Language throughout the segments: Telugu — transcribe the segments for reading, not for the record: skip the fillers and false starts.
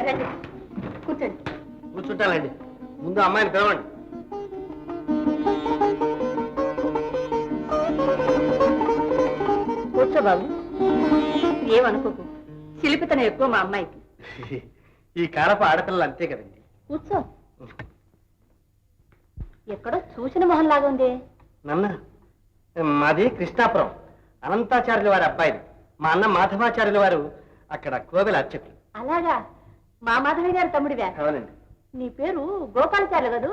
రండి కూర్చోండి. కూర్చుంటానండి. ముందు అమ్మాయిని పిలవండి. కూర్చో బాబు. ఏమనుకోకు, శిల్పితనం ఎక్కువ మా అమ్మాయికి. ఈ కాలపు ఆడపిల్లలు అంతే కదండి. కూర్చో. ఎక్కడో చూసిన మొహంలాగా ఉంది. నాన్న, మాది కృష్ణాపురం, అనంతాచార్యుల వారి అబ్బాయిది. మా అన్న మాధవాచార్యుల వారు అక్కడ కోవెల అర్చకులు. అలాగా, మా మాధవి గారు తమ్ముడివే. అవునండి. నీ పేరు గోపాలచార్యులు కదూ?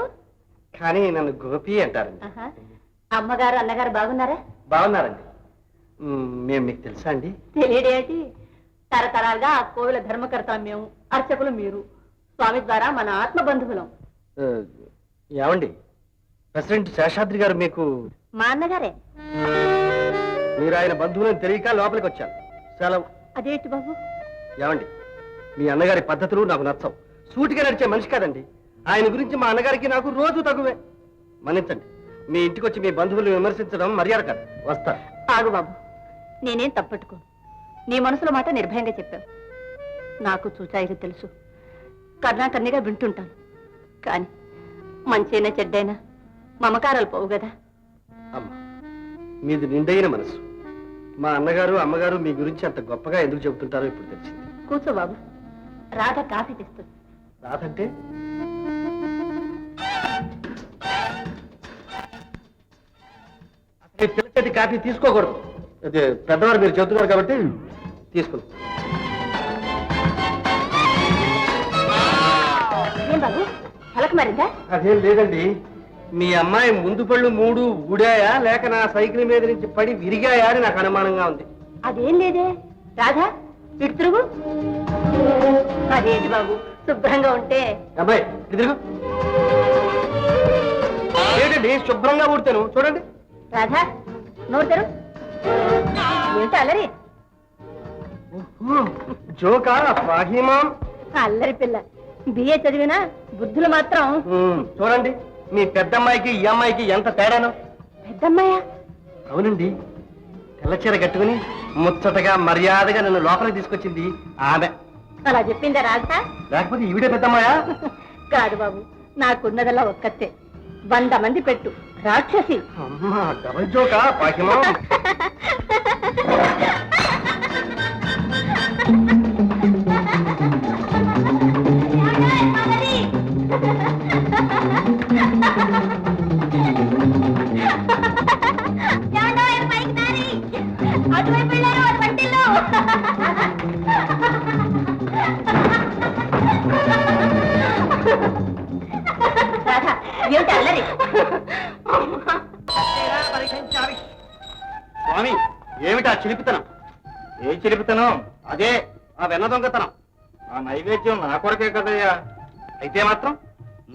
కానీ నన్ను గోపి అంటారండి. అమ్మగారు అన్నగారు బాగున్నారా? బాగున్నారండి. మేము మీకు తెలుసా అండి? తెలియడేటి, తరతరాలుగా ఆ కోవిల ధర్మకర్త మేము, అర్చకులు మీరు. స్వామి ద్వారా మన ఆత్మ బంధువులం. ఏమండి, ప్రెసిడెంట్ శేషాద్రి గారు మీకు? మా అన్నగారే. మీరు ఆయన బంధువులను తెలియక లోపలికి వచ్చాను. సెలవు. అదేంటి బాబు? ఏమండి, మీ అన్నగారి పద్ధతులు నాకు నచ్చవు. సూటిగా నడిచే మనిషి కాదండి. ఆయన గురించి మా అన్నగారికి నాకు రోజు తగువే. మన్నించండి, మీ ఇంటికి వచ్చి మీ బంధువులు విమర్శించడం మర్యాద కాదు. వస్తా. ఆగు బాబు, నేనేం తప్పట్టుకో. నీ మనసులో మాట నిర్భయంగా చెప్పావు. నాకు చూచాయిగా తెలుసు, కర్ణాకర్ణిగా వింటుంటాను. కానీ మంచైనా చెడ్డైనా మమకారాలు పోవు కదా. అమ్మ, మీది నిండైన మనసు. మా అన్నగారు అమ్మగారు మీ గురించి అంత గొప్పగా ఎందుకు చెబుతుంటారో ఇప్పుడు తెలిసింది. కూర్చో బాబు, రాధ కాఫీ తెస్తుంది. రాధంటే? పిల్లటి కాఫీ తీసుకోకూడదు. అదే పెద్దవారు మీరు చెబుతున్నారు కాబట్టి తీసుకుంటాం. ఏం బాబు, పలక మారిందా? అదేం లేదండి. మీ అమ్మాయి ముందు పళ్ళు 3 ఊడాయా, లేక నా సైకిల్ మీద నుంచి పడి విరిగాయా అని నాకు అనుమానంగా ఉంది. అదేం లేదే. రాధా, ఇటు తిరుగు. అదేంటి బాబు, శుభ్రంగా ఉంటే. అబ్బాయి తిరుగు. ఏంటండి శుభ్రంగా ఊడతాను, చూడండి. రాధా, నోరు తెరు. ఏంటి అల్లరి? జోకా ఫాహిమాం? అల్లరి పిల్ల. బిఏ చదివినా బుద్ధులు మాత్రం. చూడండి, మీ పెద్దమ్మాయికి ఈ అమ్మాయికి ఎంత తేడాను. పెద్దమ్మాయా? అవునండి. తెల్లచీర కట్టుకుని ముచ్చటగా మర్యాదగా నన్ను లోపలికి తీసుకొచ్చింది ఆమె. అలా చెప్పిందా రాధా? లేకపోతే ఈవిడే పెద్దమ్మాయా? కాదు బాబు, నాకున్నదల్లా ఒక్కతే. 100 మంది పెట్టు, రాక్షసి. అమ్మా, డబల్ జోకా ఫాహిమాం? ఏమిటి అల్లరి? స్వామి, ఏమిటా చిలిపితనం? ఏ చిలిపితనం? అదే ఆ వెన్న దొంగతనం. ఆ నైవేద్యం నా కొరకే కదయ్యా. అయితే మాత్రం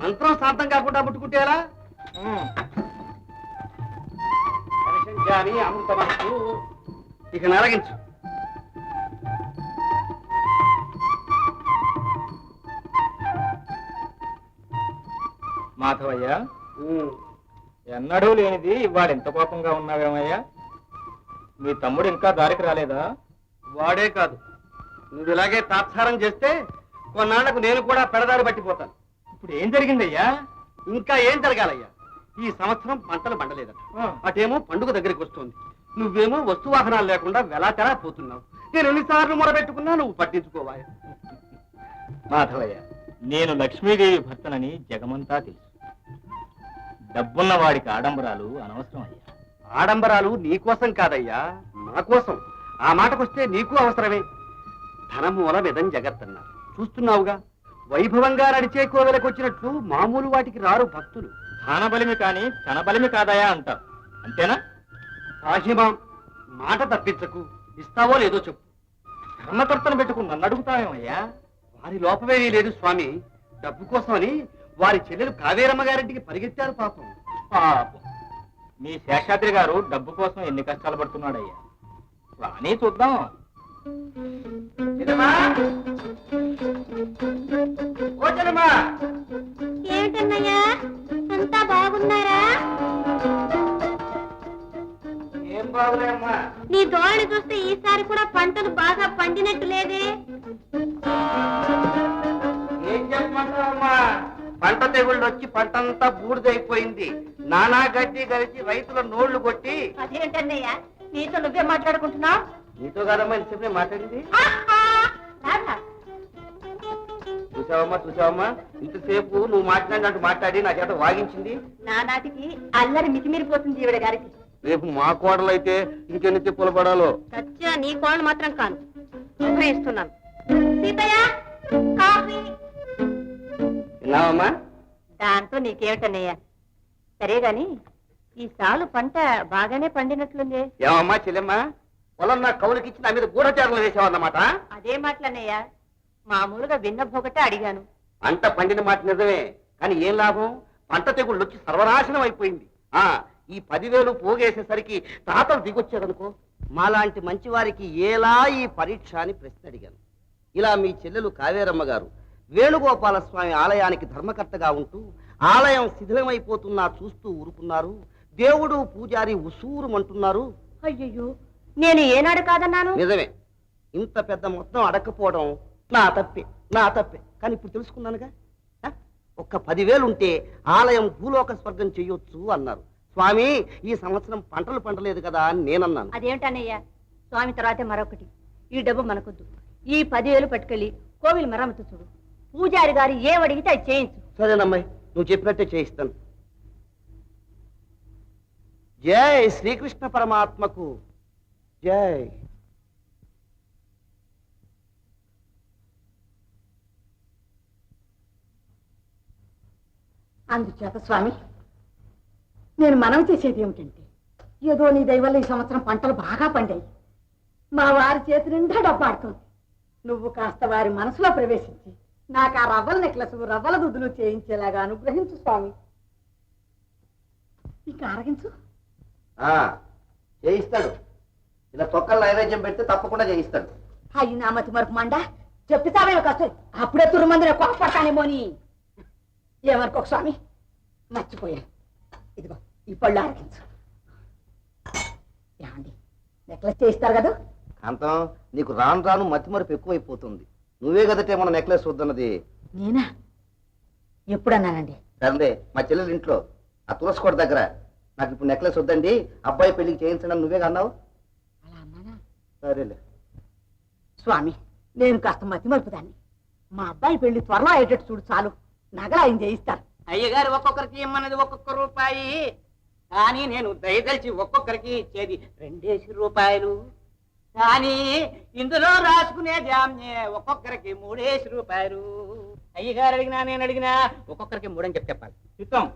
మంత్రం శాంతం కాకుండా ముట్టుకుంటే ఎలా? అమృతమస్తు. ఇక నరగించు. మాధవయ్యా, ఎన్నడూ లేనిది ఇవాళ ఎంత కోపంగా ఉన్నావేమయ్యా? మీ తమ్ముడు ఇంకా దారికి రాలేదా? వాడే కాదు, నువ్వు ఇలాగే తాత్సారం చేస్తే కొన్నాళ్లకు నేను కూడా పెడదారి పట్టిపోతాను. ఇప్పుడు ఏం జరిగిందయ్యా? ఇంకా ఏం జరగాలయ్యా? ఈ సంవత్సరం పంటలు పండలేదట. అటేమో పండుగ దగ్గరికి వస్తుంది. నువ్వేమో వస్తువాహనాలు లేకుండా వెలాటెలా పోతున్నావు. నేను ఎన్నిసార్లు మొరబెట్టుకున్నా నువ్వు పట్టించుకోవా? మాధవయ్య, నేను లక్ష్మీదేవి భర్తనని జగమంతా తెలుసు. డబ్బున్న వాడికి ఆడంబరాలు అనవసరం అయ్యా. ఆడంబరాలు నీకోసం కాదయ్యా, నా కోసం. ఆ మాటకొస్తే నీకు అవసరమే. ధనమూల విధం జగత్తన్నారు, చూస్తున్నావుగా. వైభవంగా నడిచే కోవెలకు వచ్చినట్లు మామూలు వాటికి రారు భక్తులు. ధాన బలిమి కాని తన బలిమి కాదయా అంటారు, అంతేనా? సాహిమాం, మాట తప్పించకు. ఇస్తావో లేదో చెప్పు. ధర్మకర్తను పెట్టుకుని నన్ను అడుగుతావేమయ్యా? వారి లోపమేమీ లేదు స్వామి. డబ్బు కోసమని వారి చెల్లెలు కావేరమ్మ గారింటికి పరిగెత్తారు పాపం. పాపం, మీ శేషాద్రి గారు డబ్బు కోసం ఎన్ని కష్టాలు పడుతున్నాడయ్యా. రాని చూద్దాం. ఏమిటన్నయ్యా, అంతా బాగున్నారా? ఏం బాగులేమ్మా. నీ ధోరణి చూస్తే ఈసారి కూడా పంటలు బాగా పండినట్టు లేదే. పంట తెగుళ్ళు వచ్చి పంటంతా బూడిదైపోయింది. నానా గడ్డి కలిసి రైతుల నోళ్లు కొట్టి. అదేంటన్నయ్య నీతో నువ్వే మాట్లాడుకుంటున్నావు? నీతో కాదమ్మా ఇంతసేపు మాట్లాడింది. చూసావమ్మా ఇంతసేపు నువ్వు మాట్లాడినట్టు మాట్లాడి నా చేత వాగించింది. నా నాటికి అల్లరి మితిమీరిపోతుంది ఈవిడ గారికి. రేపు మా కోడలు అయితే ఇంకెన్ని తిప్పులు పడాలో. సత్య నీ కోడలు మాత్రం కాను, ఇస్తున్నాను. సీతయ్య కాఫీ. విన్నావమ్మా? దాంతో నీకేమిటన్నయ్యా? సరే గాని ఈ సాలు పంట బాగానే పండినట్లుంది. ఏమమ్మా చెల్లెమ్మా, పొలం నా కౌలుకిచ్చి నా మీద గూఢచారులు వేసావన్నమాట. అదే మాటలన్నయ్యా, మామూలుగా విన్నపోగటే అడిగాను. పంట పండిన మాట నిజమే, కానీ ఏం లాభం? పంట తెగుళ్ళు వచ్చి సర్వనాశనం అయిపోయింది. ఈ 10,000 పోగేసేసరికి తాతలు దిగొచ్చారనుకో. మాలాంటి మంచి వారికి ఎలా ఈ పరీక్ష అని ప్రశ్న అడిగాను. ఇలా మీ చెల్లెలు కావేరమ్మ గారు వేణుగోపాల స్వామి ఆలయానికి ధర్మకర్తగా ఉంటూ ఆలయం శిథిలమైపోతున్నా చూస్తూ ఊరుకున్నారు. దేవుడు పూజారి ఉసూరుమంటున్నారు. అయ్యయ్యో, నేను ఏనాడు కాదన్నాను? నిజమే, ఇంత పెద్ద మొత్తం అడగకపోవడం నా తప్పే. కానీ ఇప్పుడు తెలుసుకున్నానుగా. ఒక్క 10,000 ఉంటే ఆలయం భూలోక స్వర్గం చెయ్యొచ్చు అన్నారు. స్వామి ఈ సంవత్సరం పంటలు పండలేదు కదా అని నేనన్నాను. అదేమిటన్నయ్యా, స్వామి తర్వాతే మరొకటి. ఈ డబ్బు మనకొద్దు. ఈ 10,000 పట్టుకెళ్ళి కోవిల్ మరమ్మతు చూడు. పూజారి గారు ఏమడిగితే అది చేయించు. సరేనమ్మాయి, నువ్వు చెప్పినట్టే చేయిస్తాను. జై శ్రీకృష్ణ పరమాత్మకు జై. అందుచేత స్వామి నేను మనవి చేసేది ఏమిటంటే, ఏదో నీ దయవల్ల ఈ సంవత్సరం పంటలు బాగా పండాయి. మా వారి చేతి నిండా డబ్బాడుతుంది. నువ్వు కాస్త వారి మనసులో ప్రవేశించి నాకు ఆ రవ్వల నెక్లెస్ రవ్వల దుద్దులు చేయించేలాగా అనుగ్రహించు స్వామి. ఇక ఆరగించు. చేయిస్తాడు. ఇలా తొక్కలు నైవేద్యం పెడితే తప్పకుండా చేయిస్తాడు. అయ్యి నా మతి మరపు మండ చెప్తావే కాస్త అప్పుడే తురుమందిని కోపడతానేమోని. ఏమనుకోక స్వామి, మర్చిపోయాను. ఇదిగో ఈ పళ్ళు ఆరగించు. ఏమండి నెక్లెస్ చేయిస్తారు కదా? కాంతం, నీకు రాను రాను మతి మరుపు ఎక్కువైపోతుంది. నువ్వే కదటే మన నెక్లెస్ వద్దన్నది. నేనా ఎప్పుడన్నానండి? సరే, మా చెల్లెలు ఇంట్లో ఆ తులసికోట దగ్గర నాకు ఇప్పుడు నెక్లెస్ వద్దండి, అబ్బాయి పెళ్లికి చేయించండి అని నువ్వే అన్నావు. అలా అన్నానా? సరేలే స్వామి, నేను కాస్త మతి మరుపుదాన్ని. మా అబ్బాయి పెళ్లి త్వరలో అయ్యేటట్టు చూడు చాలు. నగలు ఆయన చేయిస్తారు. అయ్యగారు ఒక్కొక్కరికి ఇమ్మన్నది 1 రూపాయి, కానీ నేను దయదలిచి ఒక్కొక్కరికి ఇచ్చేది 2 రూపాయలు. కానీ ఇందులో రాసుకునేది ఆమె ఒక్కొక్కరికి 3 రూపాయలు. అయ్యగారు అడిగినా నేను అడిగినా ఒక్కొక్కరికి 3 అని చెప్పాలి. చిత్తం